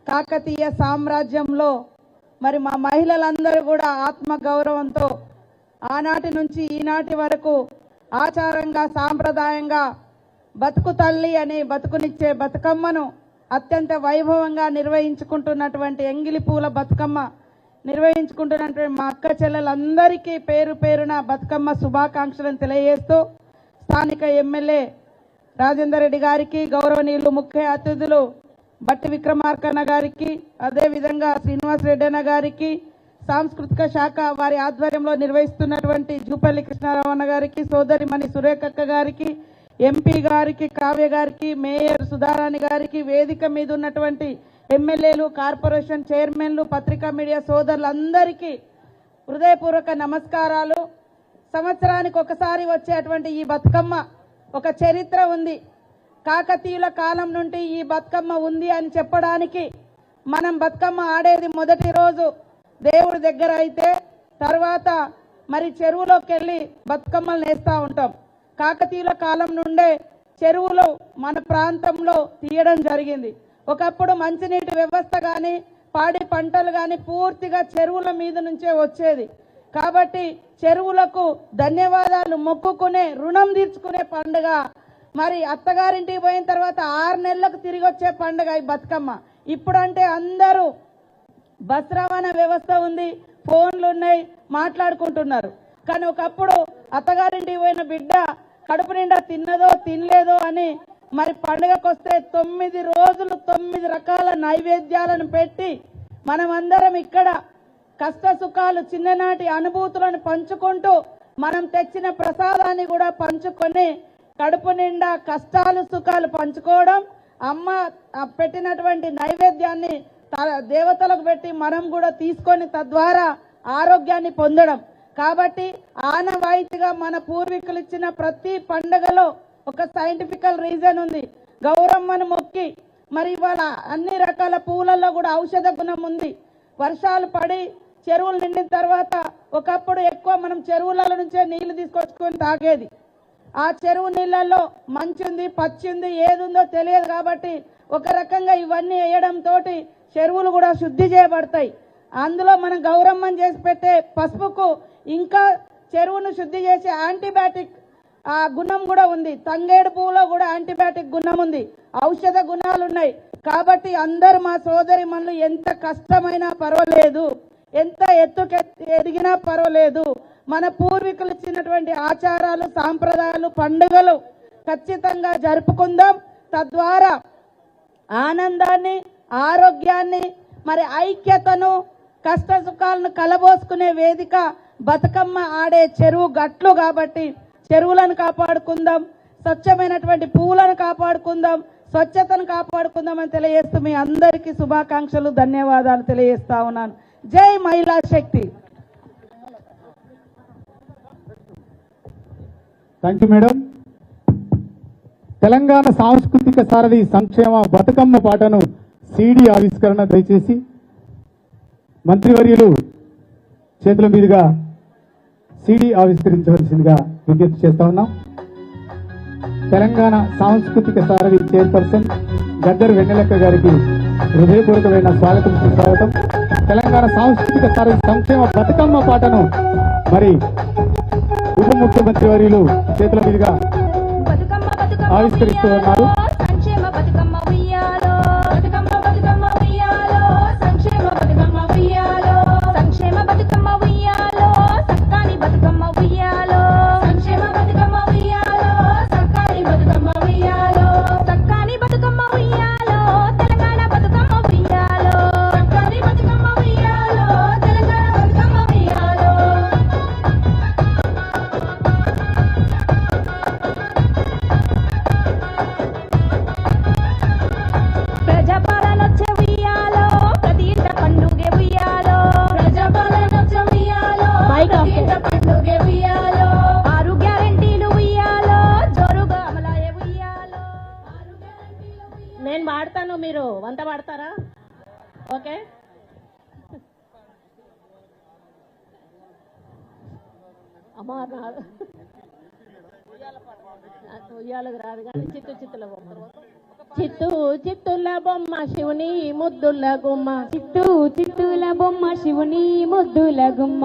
కాకతీయ సామ్రాజ్యంలో మరి మా మహిళలందరూ కూడా ఆత్మ గౌరవంతో ఆనాటి నుంచి ఈనాటి వరకు ఆచారంగా సాంప్రదాయంగా బతుకు తల్లి అని బతుకునిచ్చే బతుకమ్మను అత్యంత వైభవంగా నిర్వహించుకుంటున్నటువంటి ఎంగిలి పూల బతుకమ్మ నిర్వహించుకుంటున్నటువంటి మా అక్క చెల్లెలందరికీ పేరు పేరున బతుకమ్మ శుభాకాంక్షలను తెలియజేస్తూ స్థానిక ఎమ్మెల్యే రాజేందర్ రెడ్డి గారికి, గౌరవనీయులు ముఖ్య అతిథులు బట్టి విక్రమార్కన్న గారికి, అదేవిధంగా శ్రీనివాస్ రెడ్డి అన్న గారికి, సాంస్కృతిక శాఖ వారి ఆధ్వర్యంలో నిర్వహిస్తున్నటువంటి జూపల్లి కృష్ణారావు అన్న గారికి, సోదరిమణి సురేఖక్క గారికి, ఎంపీ గారికి, కావ్య గారికి, మేయర్ సుధారాణి గారికి, వేదిక మీద ఉన్నటువంటి ఎమ్మెల్యేలు, కార్పొరేషన్ చైర్మన్లు, పత్రికా మీడియా సోదరులందరికీ హృదయపూర్వక నమస్కారాలు. సంవత్సరానికి ఒకసారి వచ్చేటువంటి ఈ బతుకమ్మ ఒక చరిత్ర ఉంది. కాకతీయుల కాలం నుండి ఈ బతుకమ్మ ఉంది అని చెప్పడానికి మనం బతుకమ్మ ఆడేది మొదటి రోజు దేవుడి దగ్గర అయితే తర్వాత మరి చెరువులోకి వెళ్ళి బతుకమ్మలు నేస్తూ ఉంటాం. కాకతీయుల కాలం నుండే చెరువులు మన ప్రాంతంలో తీయడం జరిగింది. ఒకప్పుడు మంచినీటి వ్యవస్థ కానీ పాడి పంటలు కానీ పూర్తిగా చెరువుల మీద నుంచే వచ్చేది. కాబట్టి చెరువులకు ధన్యవాదాలు మొక్కుకునే, రుణం తీర్చుకునే పండుగ. మరి అత్తగారింటికి పోయిన తర్వాత 6 నెలలకు తిరిగి వచ్చే పండుగ ఈ బతుకమ్మ. ఇప్పుడంటే అందరూ బస్ రవాణా వ్యవస్థ ఉంది, ఫోన్లు ఉన్నాయి, మాట్లాడుకుంటున్నారు. కానీ ఒకప్పుడు అత్తగారింటికి పోయిన బిడ్డ కడుపు నిండా తిన్నదో తినలేదో అని మరి పండుగకు వస్తే 9 రోజులు 9 రకాల నైవేద్యాలను పెట్టి మనమందరం ఇక్కడ కష్ట సుఖాలు, చిన్ననాటి అనుభూతులను పంచుకుంటూ మనం తెచ్చిన ప్రసాదాన్ని కూడా పంచుకొని కడుపు నిండా కష్టాలు సుఖాలు పంచుకోవడం, అమ్మ పెట్టినటువంటి నైవేద్యాన్ని దేవతలకు పెట్టి మనం కూడా తీసుకొని తద్వారా ఆరోగ్యాన్ని పొందడం. కాబట్టి ఆనవాయితీగా మన పూర్వీకులు ఇచ్చిన ప్రతి పండుగలో ఒక సైంటిఫికల్ రీజన్ ఉంది. గౌరమ్మను మొక్కి మరి ఇవాళ అన్ని రకాల పూలలో కూడా ఔషధ గుణం ఉంది. వర్షాలు పడి చెరువులు నిండిన తర్వాత ఒకప్పుడు ఎక్కువ మనం చెరువుల నుంచే నీళ్లు తీసుకొచ్చుకొని తాగేది. ఆ చెరువు నీళ్ళల్లో మంచింది, పచ్చింది, ఏది ఉందో తెలియదు. కాబట్టి ఒక రకంగా ఇవన్నీ వేయడంతో చెరువులు కూడా శుద్ధి చేయబడతాయి. అందులో మనం గౌరమ్మని చేసి పెట్టే పసుపుకు ఇంకా చెరువును శుద్ధి చేసే యాంటీబయాటిక్ ఆ గుణం కూడా ఉంది. తంగేడు పువ్వులో కూడా యాంటీబయాటిక్ గుణం ఉంది, ఔషధ గుణాలు ఉన్నాయి. కాబట్టి అందరు మా సోదరి మనులు ఎంత కష్టమైనా పర్వాలేదు, ఎంత ఎదిగినా పర్వాలేదు, మన పూర్వీకులు ఇచ్చినటువంటి ఆచారాలు, సాంప్రదాయాలు, పండుగలు ఖచ్చితంగా జరుపుకుందాం. తద్వారా ఆనందాన్ని, ఆరోగ్యాన్ని, మరి ఐక్యతను, కష్ట సుఖాలను కలబోసుకునే వేదిక బతుకమ్మ ఆడే చెరువు గట్లు. కాబట్టి చెరువులను కాపాడుకుందాం, స్వచ్ఛమైనటువంటి పువ్వులను కాపాడుకుందాం, స్వచ్ఛతను కాపాడుకుందాం అని తెలియజేస్తూ మీ అందరికీ శుభాకాంక్షలు, ధన్యవాదాలు తెలియజేస్తా ఉన్నాను. జై మహిళా శక్తి. Thank you madam. తెలంగాణ సాంస్కృతిక సారథి సంక్షేమ బతుకమ్మ పాటను సిడి ఆవిష్కరణ దయచేసి మంత్రివర్యులు చేతుల మీదుగా సిడి ఆవిష్కరించవలసిందిగా విజ్ఞప్తి చేస్తా ఉన్నాం. తెలంగాణ సాంస్కృతిక సారథి చైర్పర్సన్ గద్దర్ వెన్నెలక్క గారికి హృదయపూర్వకమైన స్వాగతం, సుస్వాగతం. తెలంగాణ సాంస్కృతిక సారథి సంక్షేమ బతుకమ్మ పాటను మరి ఉప ముఖ్యమంత్రి వర్యులు చేతుల మీదుగా ఆవిష్కరిస్తూ ఉన్నారు. నేను పాడతాను, మీరు వంత పాడతారా? ఓకే. అమ్మా ఉయ్యాలకు రాదు కానీ చిత్తులో చిత్తూ చిత్తుల బొమ్మ శివుని ముద్దుల గుమ్మ చిత్తూ చిత్తుల బొమ్మ శివుని ముద్దుల గుమ్మ